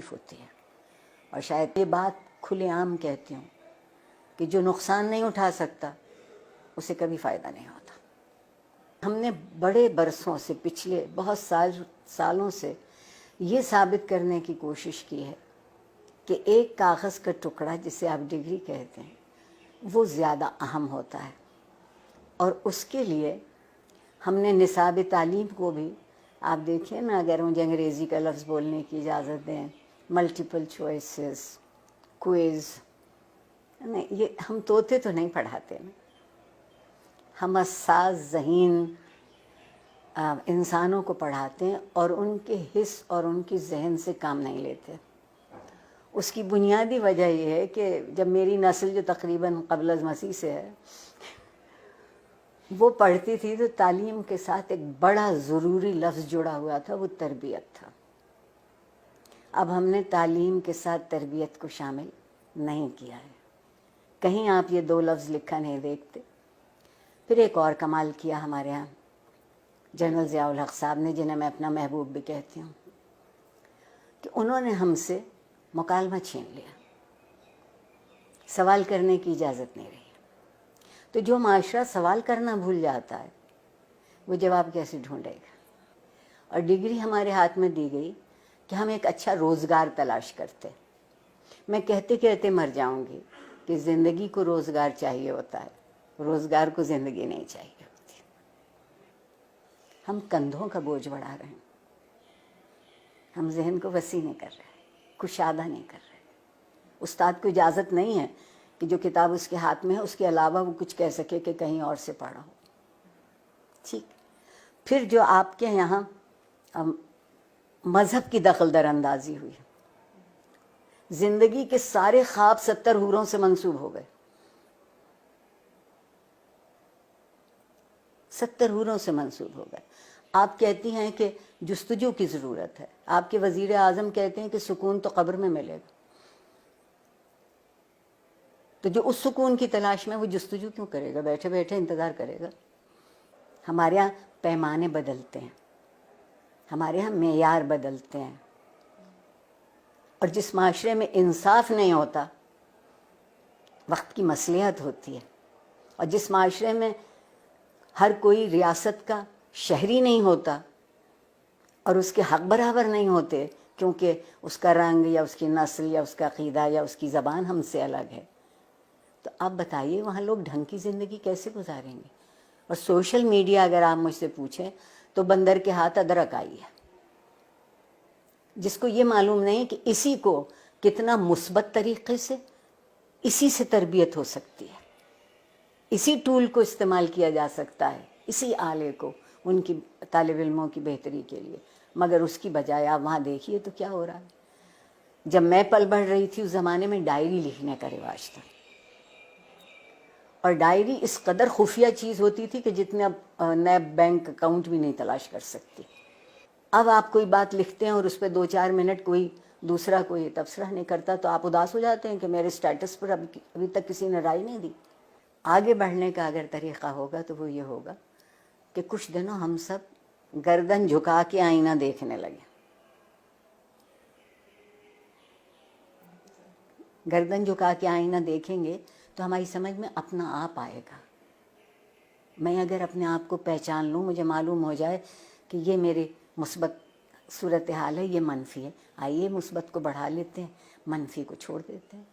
ہوتی ہے. اور شاید یہ بات کھلے عام کہتی ہوں کہ جو نقصان نہیں اٹھا سکتا اسے کبھی فائدہ نہیں ہوتا. ہم نے بڑے برسوں سے، پچھلے بہت سالوں سے یہ ثابت کرنے کی کوشش کی ہے کہ ایک کاغذ کا ٹکڑا جسے آپ ڈگری کہتے ہیں وہ زیادہ اہم ہوتا ہے. اور اس کے لیے ہم نے نصاب تعلیم کو بھی، آپ دیکھیں نا، اگر مجھے انگریزی کا لفظ بولنے کی اجازت دیں، ملٹیپل چوائسز، کوئز، نہیں، یہ ہم طوطے تو نہیں پڑھاتے نا، ہم حساس ذہین انسانوں کو پڑھاتے ہیں اور ان کے حس اور ان کی ذہن سے کام نہیں لیتے. اس کی بنیادی وجہ یہ ہے کہ جب میری نسل جو تقریباً قبل از مسیح سے ہے وہ پڑھتی تھی تو تعلیم کے ساتھ ایک بڑا ضروری لفظ جڑا ہوا تھا، وہ تربیت تھا. اب ہم نے تعلیم کے ساتھ تربیت کو شامل نہیں کیا ہے. کہیں آپ یہ دو لفظ لکھا نہیں دیکھتے. پھر ایک اور کمال کیا ہمارے ہاں جنرل ضیاء الحق صاحب نے، جنہیں میں اپنا محبوب بھی کہتی ہوں، کہ انہوں نے ہم سے مکالمہ چھین لیا، سوال کرنے کی اجازت نہیں رہی. تو جو معاشرہ سوال کرنا بھول جاتا ہے وہ جواب کیسے ڈھونڈے گا؟ اور ڈگری ہمارے ہاتھ میں دی گئی کہ ہم ایک اچھا روزگار تلاش کرتے. میں کہتے کہتے مر جاؤں گی کہ زندگی کو روزگار چاہیے ہوتا ہے، روزگار کو زندگی نہیں چاہیے ہوتی. ہم کندھوں کا بوجھ بڑھا رہے ہیں، ہم ذہن کو وسیع نہیں کر رہے، کشادہ نہیں کر رہے. استاد کو اجازت نہیں ہے کہ جو کتاب اس کے ہاتھ میں ہے اس کے علاوہ وہ کچھ کہہ سکے کہ کہیں اور سے پڑھا ہو. ٹھیک. پھر جو آپ کے یہاں مذہب کی دخل در اندازی ہوئی، زندگی کے سارے خواب 70 حوروں سے منسوب ہو گئے. 70 حوروں سے منسوب ہو گئے. آپ کہتی ہیں کہ جستجو کی ضرورت ہے، آپ کے وزیر اعظم کہتے ہیں کہ سکون تو قبر میں ملے گا. تو جو اس سکون کی تلاش میں، وہ جستجو کیوں کرے گا؟ بیٹھے بیٹھے انتظار کرے گا. ہمارے یہاں پیمانے بدلتے ہیں، ہمارے یہاں معیار بدلتے ہیں. اور جس معاشرے میں انصاف نہیں ہوتا وقت کی مصلحت ہوتی ہے. اور جس معاشرے میں ہر کوئی ریاست کا شہری نہیں ہوتا اور اس کے حق برابر نہیں ہوتے کیونکہ اس کا رنگ یا اس کی نسل یا اس کا عقیدہ یا اس کی زبان ہم سے الگ ہے، تو آپ بتائیے وہاں لوگ ڈھنگ کی زندگی کیسے گزاریں گے؟ اور سوشل میڈیا اگر آپ مجھ سے پوچھیں تو بندر کے ہاتھ ادرک آئی ہے. جس کو یہ معلوم نہیں کہ اسی کو کتنا مثبت طریقے سے اسی سے تربیت ہو سکتی ہے، اسی ٹول کو استعمال کیا جا سکتا ہے، اسی آلے کو ان کی طالب علموں کی بہتری کے لیے. مگر اس کی بجائے آپ وہاں دیکھیے تو کیا ہو رہا ہے. جب میں پل بڑھ رہی تھی اس زمانے میں ڈائری لکھنے کا رواج تھا، اور ڈائری اس قدر خفیہ چیز ہوتی تھی کہ جتنے اب نیب بینک اکاؤنٹ بھی نہیں تلاش کر سکتی. اب آپ کوئی بات لکھتے ہیں اور اس پہ 2-4 منٹ کوئی دوسرا کوئی تبصرہ نہیں کرتا تو آپ اداس ہو جاتے ہیں کہ میرے سٹیٹس پر ابھی تک کسی نے رائے نہیں دی. آگے بڑھنے کا اگر طریقہ ہوگا تو وہ یہ ہوگا کہ کچھ دنوں ہم سب گردن جھکا کے آئینہ دیکھنے لگے. گردن جھکا کے آئینہ دیکھیں گے تو ہماری سمجھ میں اپنا آپ آئے گا. میں اگر اپنے آپ کو پہچان لوں، مجھے معلوم ہو جائے کہ یہ میرے مثبت صورتحال ہے، یہ منفی ہے، آئیے مثبت کو بڑھا لیتے ہیں، منفی کو چھوڑ دیتے ہیں.